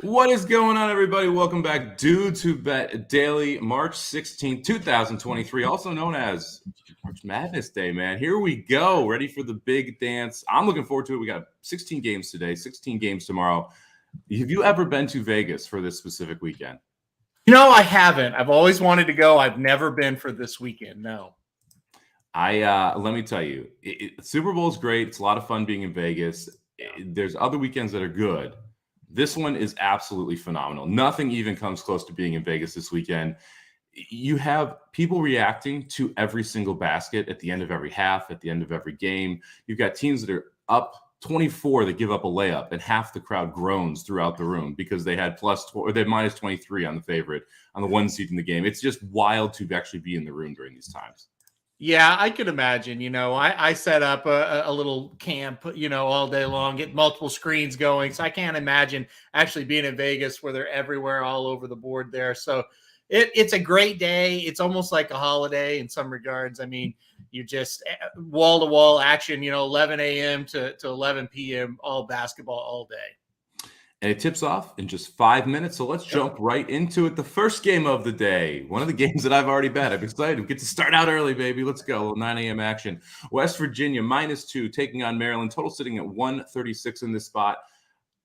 What is going on, everybody? Welcome back to Bet Daily, March 16th, 2023, also known as March Madness Day, man. Here we go, ready for the big dance. I'm looking forward to it. We got 16 games today, 16 games tomorrow. Have you ever been to Vegas for this specific weekend? You know, I haven't. I've always wanted to go. I've never been for this weekend, no. Let me tell you, Super Bowl is great. It's a lot of fun being in Vegas. There's other weekends that are good. This one is absolutely phenomenal. Nothing even comes close to being in Vegas this weekend. You have people reacting to every single basket at the end of every half, at the end of every game. You've got teams that are up 24 that give up a layup, and half the crowd groans throughout the room because they had minus 23 on the favorite, on the one seed in the game. It's just wild to actually be in the room during these times. Yeah, I could imagine. You know, I set up a little camp, you know, all day long, get multiple screens going. So I can't imagine actually being in Vegas where they're everywhere, all over the board there. So it's a great day. It's almost like a holiday in some regards. I mean, you just wall-to-wall action, you know, 11 a.m. to 11 p.m., all basketball all day. And it tips off in just 5 minutes. So let's jump right into it. The first game of the day, one of the games that I've already bet. I'm excited. We get to start out early, baby. Let's go. 9 a.m. action. West Virginia -2 taking on Maryland. Total sitting at 136 in this spot.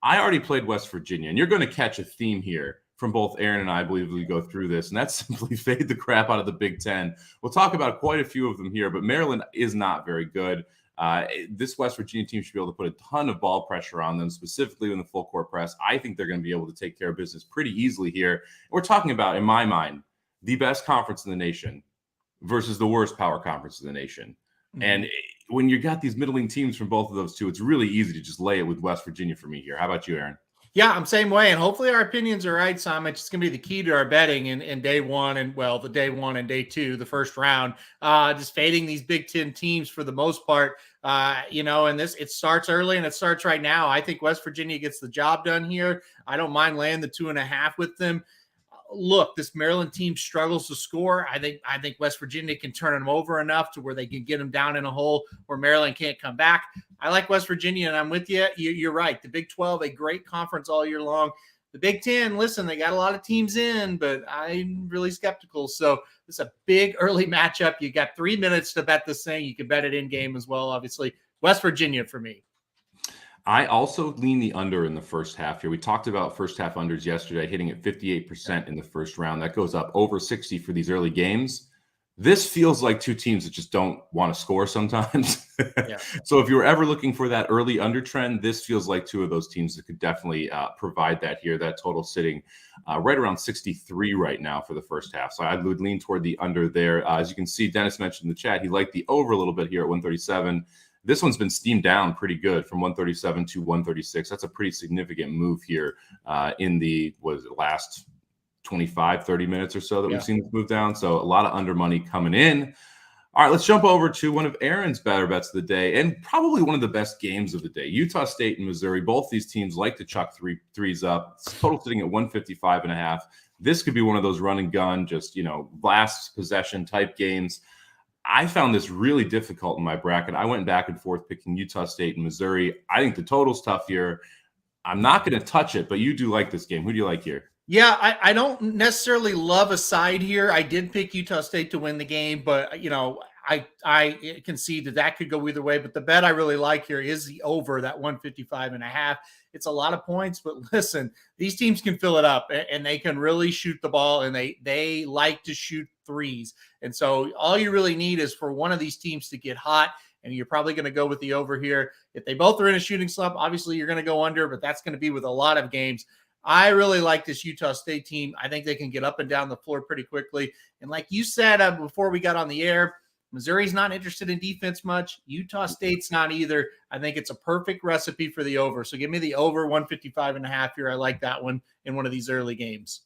I already played West Virginia, and you're going to catch a theme here from both Aaron and I believe we go through this, and that's simply fade the crap out of the Big Ten. We'll talk about quite a few of them here, but Maryland is not very good. This West Virginia team should be able to put a ton of ball pressure on them, specifically in the full court press. I think they're going to be able to take care of business pretty easily here. We're talking about, in my mind, the best conference in the nation versus the worst power conference in the nation. Mm-hmm. And when you got these middling teams from both of those two, it's really easy to just lay it with West Virginia for me here. How about you, Aaron? Yeah, I'm same way. And hopefully our opinions are right, Somich. It's going to be the key to our betting in day one and, well, the day one and day two, the first round. Just fading these Big Ten teams for the most part. You know, and it starts early and it starts right now. I think West Virginia gets the job done here. I don't mind laying the 2.5 with them. Look, this Maryland team struggles to score. I think West Virginia can turn them over enough to where they can get them down in a hole where Maryland can't come back. I like West Virginia, and I'm with you. You're right. The Big 12, a great conference all year long. The Big 10, listen, they got a lot of teams in, but I'm really skeptical. So it's a big early matchup. You got 3 minutes to bet this thing. You can bet it in game as well, obviously. West Virginia for me. I also lean the under in the first half here. We talked about first half unders yesterday, hitting at 58% in the first round. That goes up over 60 for these early games. This feels like two teams that just don't want to score sometimes. Yeah. So if you were ever looking for that early under trend, this feels like two of those teams that could definitely provide that here. That total sitting right around 63 right now for the first half. So I would lean toward the under there. As you can see, Dennis mentioned in the chat, he liked the over a little bit here at 137. This one's been steamed down pretty good from 137 to 136. That's a pretty significant move here in the last 25, 30 minutes or so that we've seen this move down. So a lot of under money coming in. All right, let's jump over to one of Aaron's better bets of the day and probably one of the best games of the day. Utah State and Missouri, both these teams like to chuck threes up. It's total sitting at 155.5. This could be one of those run and gun, just, you know, last possession type games. I found this really difficult in my bracket. I went back and forth picking Utah State and Missouri. I think the total's tough here. I'm not going to touch it, but you do like this game. Who do you like here? Yeah, I don't necessarily love a side here. I did pick Utah State to win the game, but, you know, I concede that could go either way. But the bet I really like here is the over, that 155.5. It's a lot of points, but listen, these teams can fill it up and they can really shoot the ball, and they like to shoot threes. And so all you really need is for one of these teams to get hot, and you're probably going to go with the over here. If they both are in a shooting slump, obviously you're going to go under, but that's going to be with a lot of games. I really like this Utah State team. I think they can get up and down the floor pretty quickly. And like you said before we got on the air, Missouri's not interested in defense much. Utah State's not either. I think it's a perfect recipe for the over. So give me the over 155.5 here. I like that one in one of these early games.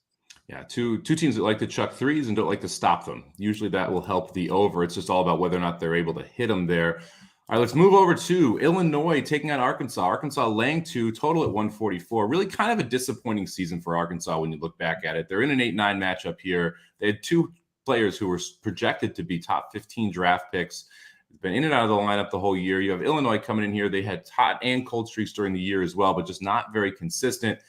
Yeah, two teams that like to chuck threes and don't like to stop them. Usually that will help the over. It's just all about whether or not they're able to hit them there. All right, let's move over to Illinois taking on Arkansas. Arkansas laying 2, total at 144. Really kind of a disappointing season for Arkansas when you look back at it. They're in an 8-9 matchup here. They had two players who were projected to be top 15 draft picks. been in and out of the lineup the whole year. You have Illinois coming in here. They had hot and cold streaks during the year as well, but just not very consistent.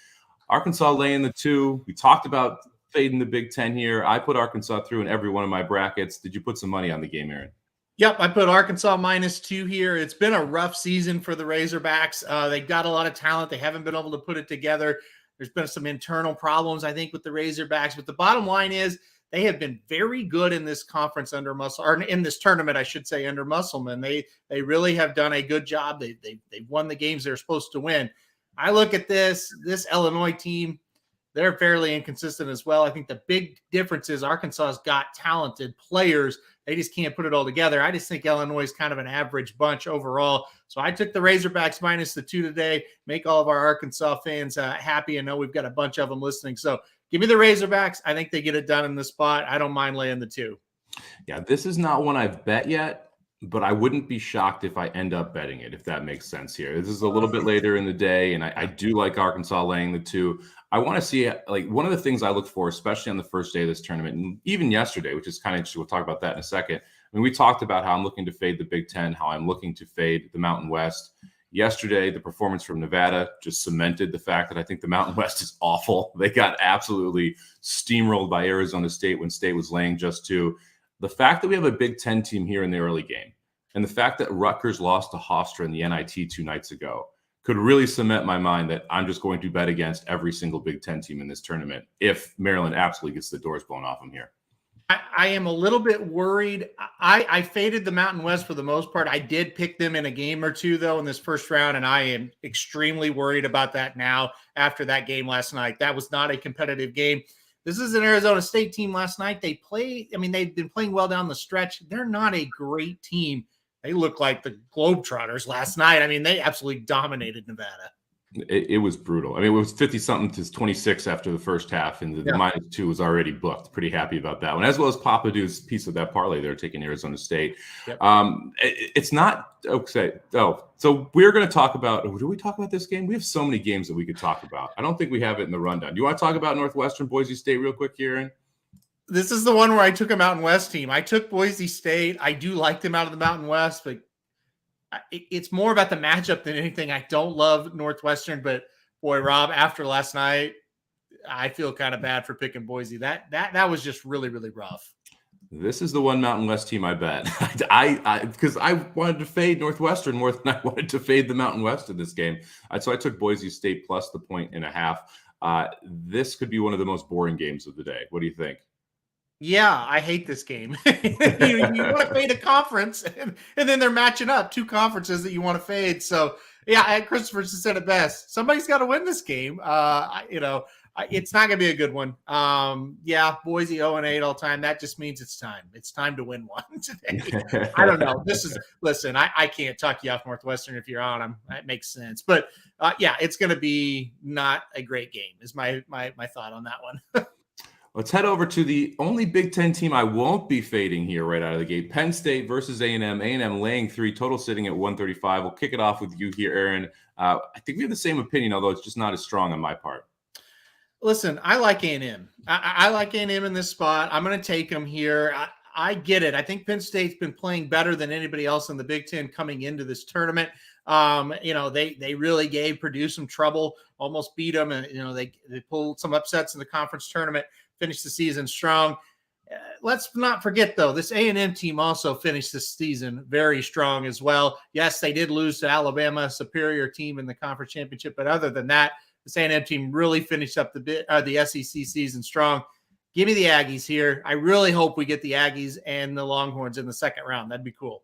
Arkansas laying the 2. We talked about fading the Big Ten here. I put Arkansas through in every one of my brackets. Did you put some money on the game, Aaron? Yep, I put Arkansas -2 here. It's been a rough season for the Razorbacks. They've got a lot of talent. They haven't been able to put it together. There's been some internal problems, I think, with the Razorbacks. But the bottom line is they have been very good in this conference under or in this tournament, I should say, under Musselman. They really have done a good job. They've won the games they're supposed to win. I look at this Illinois team. They're fairly inconsistent as well. I think the big difference is Arkansas's got talented players. They just can't put it all together. I just think Illinois is kind of an average bunch overall. So I took the Razorbacks -2 today. Make all of our Arkansas fans happy. I know we've got a bunch of them listening. So give me the Razorbacks. I think they get it done in the spot. I don't mind laying the 2. Yeah, this is not one I've bet yet, but I wouldn't be shocked if I end up betting it, if that makes sense here. This is a little bit later in the day, and I do like Arkansas laying the 2. I want to see, like, one of the things I look for, especially on the first day of this tournament, and even yesterday, which is kind of interesting. We'll talk about that in a second. I mean, we talked about how I'm looking to fade the Big Ten, how I'm looking to fade the Mountain West. Yesterday, the performance from Nevada just cemented the fact that I think the Mountain West is awful. They got absolutely steamrolled by Arizona State when State was laying just 2. The fact that we have a Big Ten team here in the early game, and the fact that Rutgers lost to Hofstra in the NIT 2 nights ago could really cement my mind that I'm just going to bet against every single Big Ten team in this tournament if Maryland absolutely gets the doors blown off them here. I am a little bit worried. I faded the Mountain West for the most part. I did pick them in a game or 2, though, in this first round, and I am extremely worried about that now after that game last night. That was not a competitive game. This is an Arizona State team last night. They've been playing well down the stretch. They're not a great team. They look like the Globetrotters last night. I mean, they absolutely dominated Nevada. It was brutal. I mean, it was 50-something to 26 after the first half, and the -2 was already booked. Pretty happy about that one, as well as Papadu's piece of that parlay there, taking Arizona State. Yep. It's not okay. Oh, so we're going to talk about. Do we talk about this game? We have so many games that we could talk about. I don't think we have it in the rundown. Do you want to talk about Northwestern Boise State real quick, Aaron? This is the one where I took a Mountain West team. I took Boise State. I do like them out of the Mountain West, but it's more about the matchup than anything. I don't love Northwestern, but boy, Rob, after last night, I feel kind of bad for picking Boise. That was just really, really rough. This is the one Mountain West team I bet. Because I wanted to fade Northwestern more than I wanted to fade the Mountain West in this game. So I took Boise State plus the 1.5. This could be one of the most boring games of the day. What do you think? Yeah, I hate this game. you want to fade a conference, and then they're matching up 2 conferences that you want to fade. So, yeah, Christopher said it best. Somebody's got to win this game. It's not going to be a good one. Boise 0-8 all time. That just means it's time. It's time to win one today. I don't know. Listen, I can't talk you off Northwestern if you're on them. That makes sense. But, it's going to be not a great game is my thought on that one. Let's head over to the only Big Ten team I won't be fading here right out of the gate. Penn State versus A&M. A&M laying 3, total sitting at 135. We'll kick it off with you here, Aaron. I think we have the same opinion, although it's just not as strong on my part. Listen, I like A&M. I like A&M in this spot. I'm going to take them here. I get it. I think Penn State's been playing better than anybody else in the Big Ten coming into this tournament. They really gave Purdue some trouble, almost beat them, and they pulled some upsets in the conference tournament. Finished the season strong. Let's not forget, though, this A&M team also finished this season very strong as well. Yes, they did lose to Alabama, a superior team in the conference championship, but other than that, this A&M team really finished up the SEC season strong. Give me the Aggies here. I really hope we get the Aggies and the Longhorns in the second round. That'd be cool.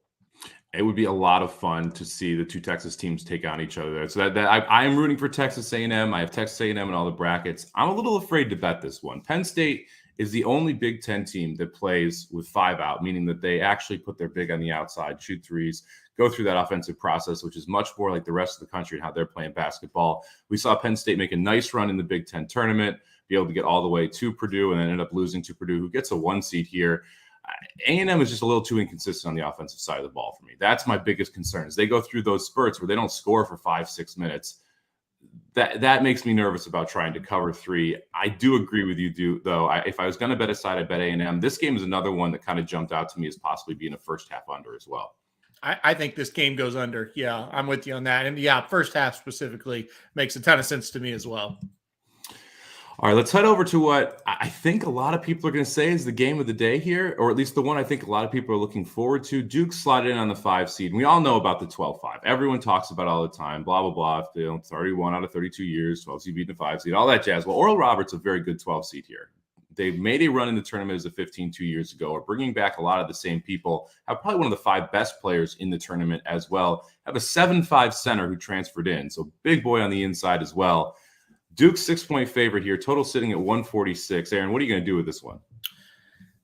It would be a lot of fun to see the 2 Texas teams take on each other. So I am rooting for Texas A&M. I have Texas A&M in all the brackets. I'm a little afraid to bet this one. Penn State is the only Big Ten team that plays with 5 out, meaning that they actually put their big on the outside, shoot threes, go through that offensive process, which is much more like the rest of the country and how they're playing basketball. We saw Penn State make a nice run in the Big Ten tournament, be able to get all the way to Purdue, and then end up losing to Purdue, who gets a 1 seed here. A&M is just a little too inconsistent on the offensive side of the ball for me. That's my biggest concern is they go through those spurts where they don't score for 5-6 minutes. That makes me nervous about trying to cover 3. I do agree with you, though. If I was going to bet a side, I bet A&M. This game is another one that kind of jumped out to me as possibly being a first half under as well. I think this game goes under. Yeah, I'm with you on that. And yeah, first half specifically makes a ton of sense to me as well. All right, let's head over to what I think a lot of people are going to say is the game of the day here, or at least the one I think a lot of people are looking forward to. Duke slotted in on the 5 seed. And we all know about the 12-5. Everyone talks about it all the time, blah, blah, blah. If they don't 31 out of 32 years, 12 seed beating the 5 seed, all that jazz. Well, Oral Roberts a very good 12 seed here. They made a run in the tournament as a 15 2 years ago, are bringing back a lot of the same people, have probably one of the 5 best players in the tournament as well, have a 7-5 center who transferred in. So big boy on the inside as well. Duke's 6-point favorite here, total sitting at 146. Aaron, what are you going to do with this one?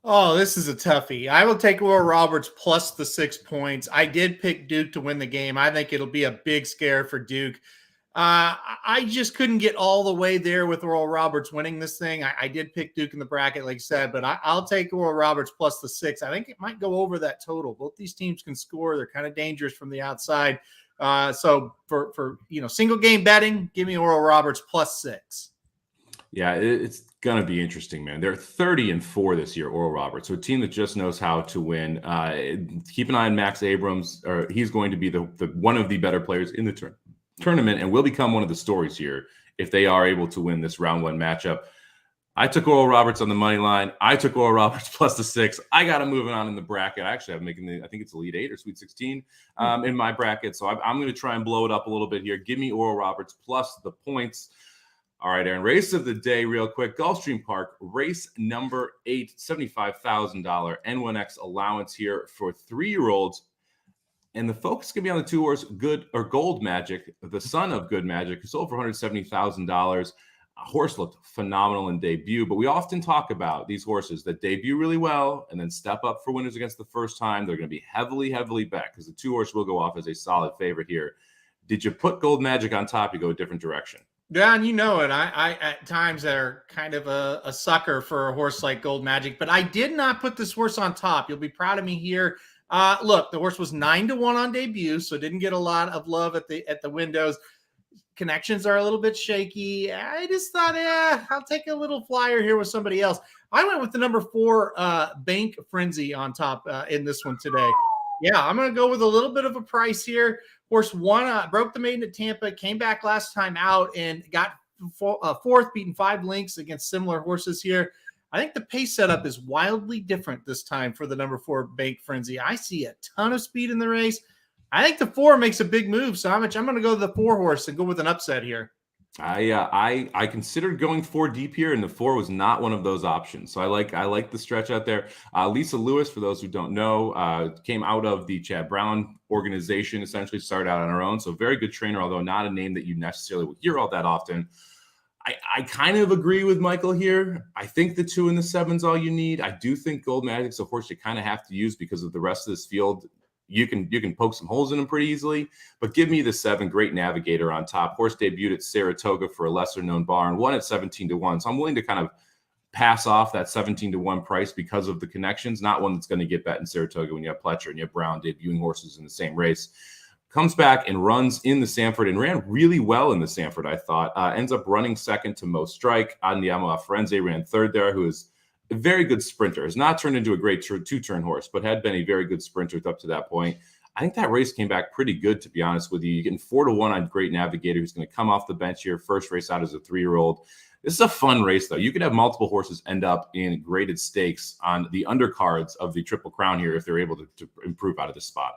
Oh, this is a toughie. I will take Oral Roberts plus the 6 points. I did pick Duke to win the game. I think it'll be a big scare for Duke. I just couldn't get all the way there with Oral Roberts winning this thing. I did pick Duke in the bracket, like I said, but I'll take Oral Roberts plus the 6. I think it might go over that total. Both these teams can score. They're kind of dangerous from the outside. So for single game betting, give me Oral Roberts plus 6. Yeah, it's gonna be interesting, man. They're 30-4 this year, Oral Roberts, so a team that just knows how to win. Keep an eye on Max Abrams, or he's going to be the one of the better players in the tournament, and will become one of the stories here if they are able to win this round 1 matchup. I took Oral Roberts on the money line. I took Oral Roberts plus the 6. I got him moving on in the bracket. I actually have making I think it's Elite 8 or Sweet 16 in my bracket. So I'm going to try and blow it up a little bit here. Give me Oral Roberts plus the points. All right, Aaron, race of the day real quick. Gulfstream Park, race number 8, $75,000 N1X allowance here for 3-year-olds. And the focus is going to be on the 2-horse Gold Magic, the son of Good Magic, who sold for $170,000. Horse looked phenomenal in debut, but we often talk about these horses that debut really well and then step up for winners against the first time. They're going to be heavily, heavily back because the 2-horse will go off as a solid favorite here. Did you put Gold Magic on top? You go a different direction. Yeah, and you know it. I at times are kind of a sucker for a horse like Gold Magic, but I did not put this horse on top. You'll be proud of me here. Look, the horse was 9-1 on debut, so didn't get a lot of love at the windows. Connections are a little bit shaky. I just thought, I'll take a little flyer here with somebody else. I went with the number 4 Bank Frenzy on top in this one today. Yeah, I'm going to go with a little bit of a price here. Horse won, broke the maiden at Tampa, came back last time out and got 4th, beating 5 lengths against similar horses here. I think the pace setup is wildly different this time for the number 4 Bank Frenzy. I see a ton of speed in the race. I think the 4 makes a big move, Somich. I'm going to go to the 4 horse and go with an upset here. I considered going 4 deep here, and the 4 was not one of those options. So I like the stretch out there. Lisa Lewis, for those who don't know, came out of the Chad Brown organization, essentially started out on her own. So very good trainer, although not a name that you necessarily would hear all that often. I kind of agree with Michael here. I think the 2 and the 7's all you need. I do think Gold Magic's a horse you kind of have to use because of the rest of this field. You can poke some holes in them pretty easily, but give me the 7. Great navigator on top. Horse debuted at Saratoga for a lesser known barn, won at 17-1. So I'm willing to kind of pass off that 17-1 price because of the connections. Not one that's going to get bet in Saratoga when you have Pletcher and you have Brown debuting horses in the same race. Comes back and runs in the Sanford and ran really well in the Sanford, I thought. Ends up running second to Mo Strike. Andiamo Frenzy ran 3rd there, who is a very good sprinter. Has not turned into a great 2-turn horse, but had been a very good sprinter up to that point. I think that race came back pretty good, to be honest with you. You're getting 4-1 on Great Navigator, who's going to come off the bench here. First race out as a 3-year-old. This is a fun race, though. You could have multiple horses end up in graded stakes on the undercards of the Triple Crown here if they're able to improve out of this spot.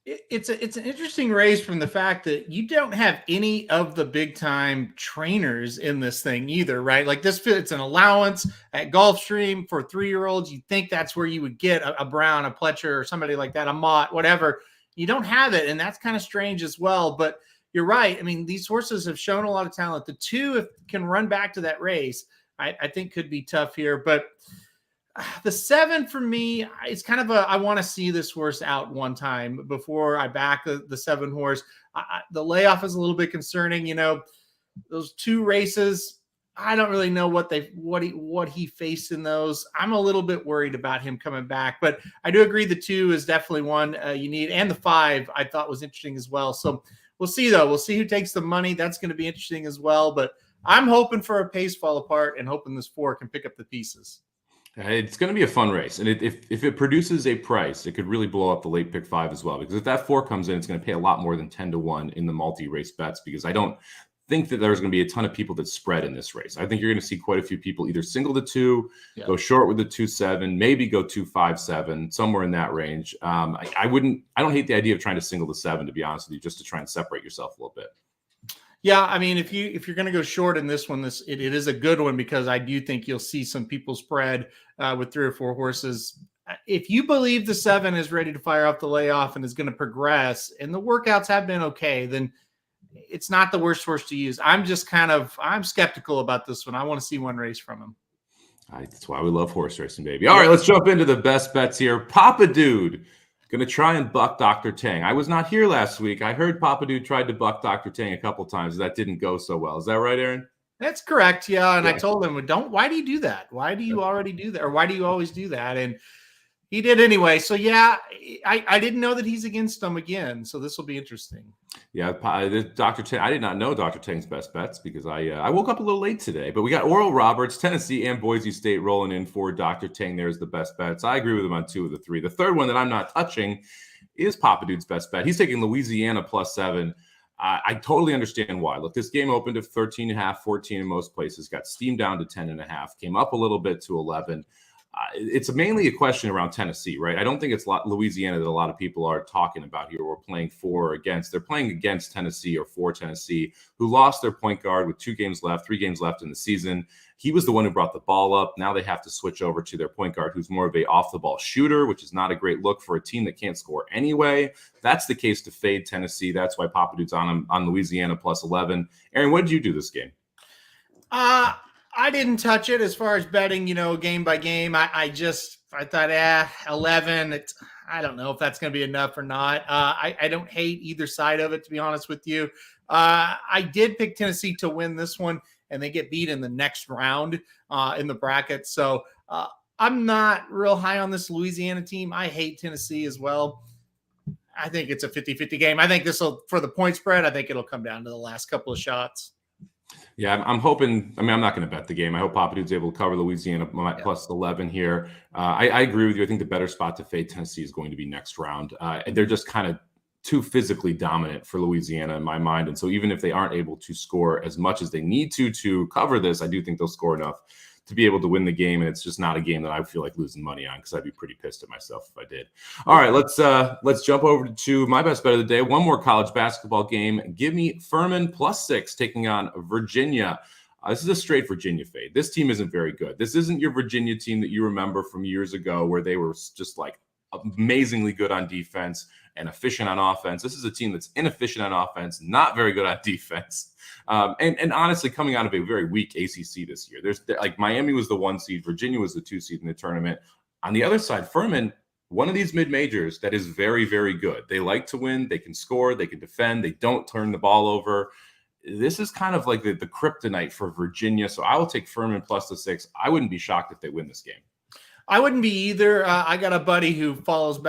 It's an interesting race from the fact that you don't have any of the big time trainers in this thing either, right? Like this, it's an allowance at Gulfstream for 3-year-olds. You think that's where you would get a Brown, a Pletcher, or somebody like that, a Mott, whatever. You don't have it, and that's kind of strange as well. But you're right. I mean, these horses have shown a lot of talent. The 2, if can run back to that race, I think could be tough here. But the 7 for me, it's kind of I want to see this horse out one time before I back the 7 horse. The layoff is a little bit concerning. You know, those 2 races, I don't really know what he faced in those. I'm a little bit worried about him coming back, but I do agree the 2 is definitely one you need. And the 5 I thought was interesting as well. So we'll see though. We'll see who takes the money. That's going to be interesting as well. But I'm hoping for a pace fall apart and hoping this 4 can pick up the pieces. It's going to be a fun race. And if it produces a price, it could really blow up the late pick 5 as well. Because if that 4 comes in, it's going to pay a lot more than 10-1 in the multi-race bets, because I don't think that there's going to be a ton of people that spread in this race. I think you're going to see quite a few people either single the 2, go short with the 2-7, maybe go 2-5-7, somewhere in that range. I don't hate the idea of trying to single the 7, to be honest with you, just to try and separate yourself a little bit. Yeah, I mean, if you're going to go short in this one, it is a good one, because I do think you'll see some people spread with 3 or 4 horses. If you believe the 7 is ready to fire off the layoff and is going to progress, and the workouts have been okay, then it's not the worst horse to use. I'm skeptical about this one. I want to see one race from him. That's why we love horse racing, baby. All right, let's jump into the best bets here. Papa Dude going to try and buck Dr. Tang. I was not here last week. I heard Papa Dude tried to buck Dr. Tang a couple times. That didn't go so well. Is that right, Aaron? That's correct. Yeah. And I told him, why do you do that? Why do you already do that? Or why do you always do that? And he did anyway. So yeah, I didn't know that he's against them again. So this will be interesting. Yeah, Dr. Tang. I did not know Dr. Tang's best bets, because I woke up a little late today. But we got Oral Roberts, Tennessee, and Boise State rolling in for Dr. Tang. There's the best bets. I agree with him on 2 of the 3. The third one that I'm not touching is Papa Dude's best bet. He's taking Louisiana +7. I totally understand why. Look, this game opened at 13.5, 14 in most places, got steamed down to 10.5, came up a little bit to 11. It's mainly a question around Tennessee, right? I don't think it's Louisiana that a lot of people are talking about here. We're playing for or against. They're playing against Tennessee, or for Tennessee, who lost their point guard with 3 games left in the season. He was the one who brought the ball up. Now they have to switch over to their point guard, who's more of a off-the-ball shooter, which is not a great look for a team that can't score anyway. That's the case to fade Tennessee. That's why Papa Dude's on Louisiana +11. Aaron, what did you do this game? I didn't touch it as far as betting, game by game. I thought, 11. I don't know if that's going to be enough or not. I don't hate either side of it, to be honest with you. I did pick Tennessee to win this one, and they get beat in the next round in the bracket. So I'm not real high on this Louisiana team. I hate Tennessee as well. I think it's a 50-50 game. I think for the point spread, I think it'll come down to the last couple of shots. Yeah, I'm hoping. I'm not going to bet the game. I hope Papa Dude's able to cover Louisiana +11 here. I agree with you. I think the better spot to fade Tennessee is going to be next round. They're just kind of too physically dominant for Louisiana in my mind. And so even if they aren't able to score as much as they need to cover this, I do think they'll score enough to be able to win the game. And it's just not a game that I feel like losing money on, because I'd be pretty pissed at myself if I did. All right, let's jump over to my best bet of the day. One more college basketball game. Give me Furman +6 taking on Virginia. This is a straight Virginia fade. This team isn't very good. This isn't your Virginia team that you remember from years ago, where they were just like amazingly good on defense and efficient on offense. This is a team that's inefficient on offense, not very good on defense. And honestly, coming out of a very weak ACC this year, there's like Miami was the 1 seed, Virginia was the 2 seed in the tournament. On the other side, Furman, one of these mid-majors that is very, very good. They like to win. They can score. They can defend. They don't turn the ball over. This is kind of like the kryptonite for Virginia. So I will take Furman +6. I wouldn't be shocked if they win this game. I wouldn't be either. I got a buddy who follows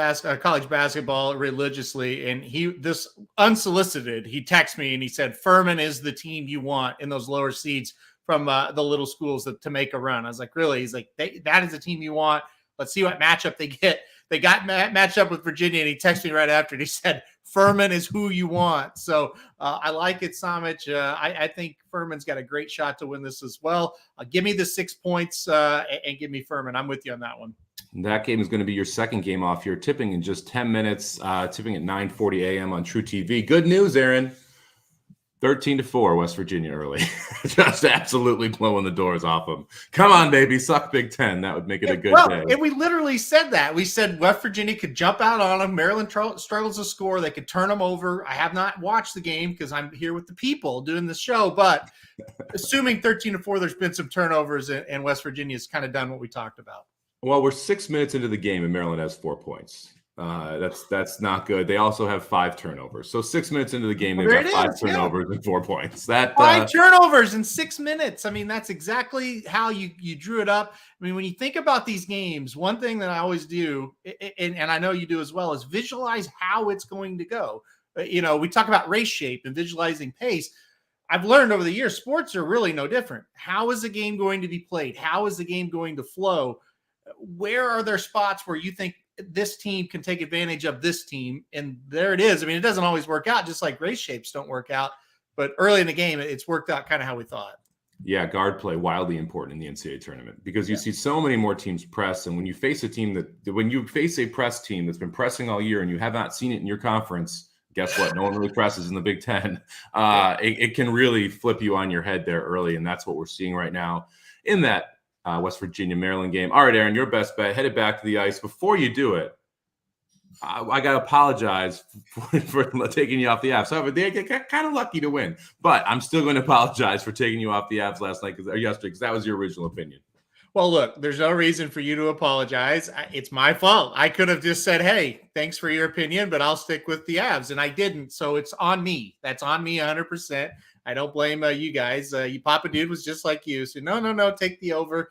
college basketball religiously, and this unsolicited, he texted me and he said, Furman is the team you want in those lower seeds from the little schools to make a run. I was like, really? He's like, that is the team you want. Let's see what matchup they get. They got matched up with Virginia, and he texted me right after, and he said, Furman is who you want. So I like it, Somich. I think Furman's got a great shot to win this as well. Give me the 6 points and give me Furman. I'm with you on that one. That game is going to be your second game off here, tipping in just 10 minutes, tipping at 9:40 a.m. on True TV. Good news, Aaron. 13-4, West Virginia early. Just absolutely blowing the doors off them. Come on, baby. Suck Big Ten. That would make it a good day. And we literally said that. We said West Virginia could jump out on them. Maryland struggles to score. They could turn them over. I have not watched the game because I'm here with the people doing the show. But assuming 13-4, there's been some turnovers, and West Virginia's kind of done what we talked about. Well, we're 6 minutes into the game, and Maryland has 4 points. That's not good. They also have 5 turnovers. So 6 minutes into the game, they've got 5 turnovers and 4 points. 5 turnovers in 6 minutes. I mean, that's exactly how you drew it up. I mean, when you think about these games, one thing that I always do, and I know you do as well, is visualize how it's going to go. We talk about race shape and visualizing pace. I've learned over the years, sports are really no different. How is the game going to be played? How is the game going to flow? where are there spots where you think this team can take advantage of this team? And there it is. I mean, it doesn't always work out, just like race shapes don't work out. But early in the game, it's worked out kind of how we thought. Yeah, guard play wildly important in the NCAA tournament because you see so many more teams press. And when you face a team when you face a press team that's been pressing all year and you have not seen it in your conference, guess what? No one really presses in the Big Ten. It can really flip you on your head there early. And that's what we're seeing right now in that West Virginia, Maryland game. All right, Aaron, your best bet. Head it back to the ice. Before you do it, I got to apologize for taking you off the Avs. So they got kind of lucky to win, but I'm still going to apologize for taking you off the Avs yesterday because that was your original opinion. Well, look, there's no reason for you to apologize. It's my fault. I could have just said, hey, thanks for your opinion, but I'll stick with the Avs, and I didn't. So it's on me. That's on me 100%. I don't blame you guys. You Papa Dude was just like you. So no, take the over.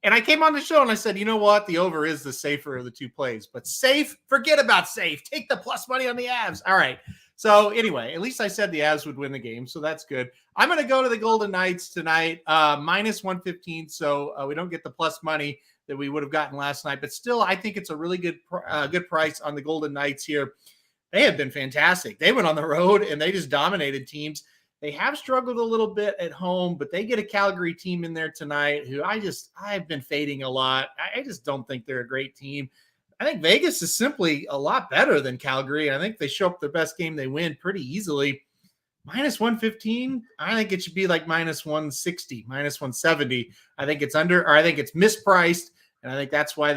And I came on the show and I said, you know what? The over is the safer of the two plays. But safe, forget about safe. Take the plus money on the Avs. All right. So anyway, at least I said the Avs would win the game. So that's good. I'm going to go to the Golden Knights tonight, minus 115. So we don't get the plus money that we would have gotten last night. But still, I think it's a really good price on the Golden Knights here. They have been fantastic. They went on the road and they just dominated teams. They have struggled a little bit at home, but they get a Calgary team in there tonight who I've been fading a lot. I just don't think they're a great team. I think Vegas is simply a lot better than Calgary. I think they show up their best game, they win pretty easily. Minus 115, I think it should be like minus 160, minus 170. I think it's under, or I think it's mispriced. And I think that's why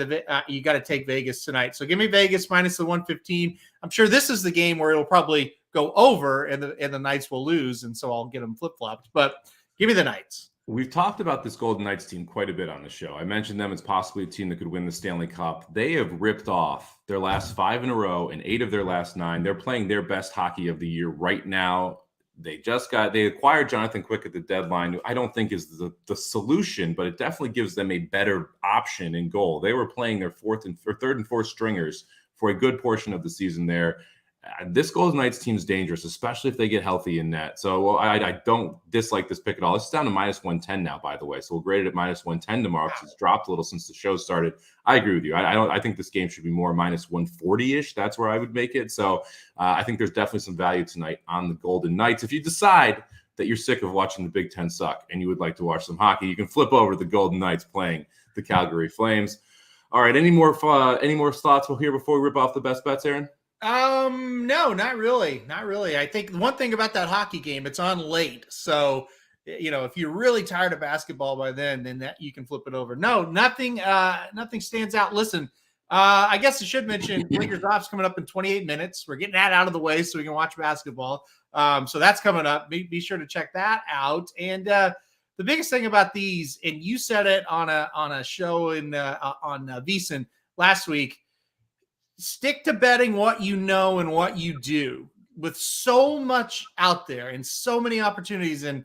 you got to take Vegas tonight. So give me Vegas minus the 115. I'm sure this is the game where it'll probably go over and the Knights will lose. And so I'll get them flip-flopped. But give me the Knights. We've talked about this Golden Knights team quite a bit on the show. I mentioned them as possibly a team that could win the Stanley Cup. They have ripped off their last 5 in a row and 8 of their last 9. They're playing their best hockey of the year right now. They acquired Jonathan Quick at the deadline, who I don't think is the solution, but it definitely gives them a better option in goal. They were playing their third and fourth stringers for a good portion of the season there. This Golden Knights team's dangerous, especially if they get healthy in net. So I don't dislike this pick at all. It's down to minus 110 now, by the way. So we'll grade it at minus 110 tomorrow because it's dropped a little since the show started. I agree with you. I think this game should be more minus 140-ish. That's where I would make it. So I think there's definitely some value tonight on the Golden Knights. If you decide that you're sick of watching the Big Ten suck and you would like to watch some hockey, you can flip over to the Golden Knights playing the Calgary Flames. All right, any more thoughts we'll hear before we rip off the best bets, Aaron? No, not really. Not really. I think one thing about that hockey game, it's on late. So, if you're really tired of basketball by then that you can flip it over. No, nothing stands out. Listen, I guess I should mention Lakers Ops coming up in 28 minutes. We're getting that out of the way so we can watch basketball. So that's coming up. Be sure to check that out. And, the biggest thing about these, and you said it on a show on VSiN last week, stick to betting what you know and what you do. With so much out there and so many opportunities and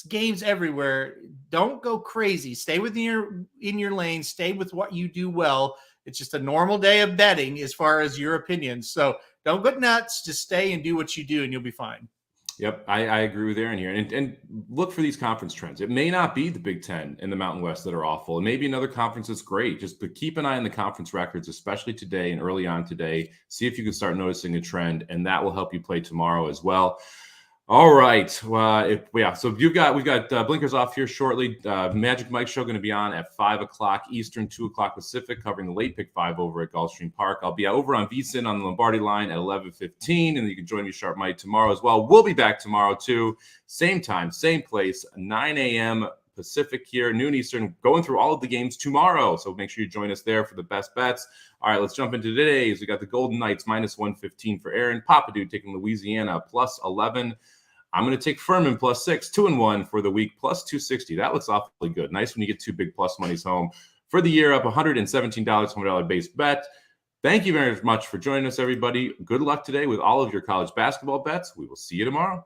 games everywhere, don't go crazy. Stay in your lane. Stay with what you do well. It's just a normal day of betting as far as your opinions. So don't go nuts. Just stay and do what you do, and you'll be fine. Yep, I agree with Aaron here. And look for these conference trends. It may not be the Big Ten and the Mountain West that are awful. It may be another conference that's great. But keep an eye on the conference records, especially today and early on today. See if you can start noticing a trend, and that will help you play tomorrow as well. All right. So we've got blinkers off here shortly. Magic Mike show going to be on at 5 o'clock Eastern, 2 o'clock Pacific, covering the late pick 5 over at Gulfstream Park. I'll be over on VSiN on the Lombardi line at 11:15, and you can join me Sharp Mike tomorrow as well. We'll be back tomorrow too. Same time, same place, 9 a.m. Pacific here, noon Eastern, going through all of the games tomorrow. So make sure you join us there for the best bets. All right, let's jump into today's. We got the Golden Knights minus 115 for Aaron. Papa Dude taking Louisiana plus 11. I'm going to take Furman plus 6, 2-1 for the week, plus 260. That looks awfully good. Nice when you get 2 big plus monies home. For the year, up $117, $100 base bet. Thank you very much for joining us, everybody. Good luck today with all of your college basketball bets. We will see you tomorrow.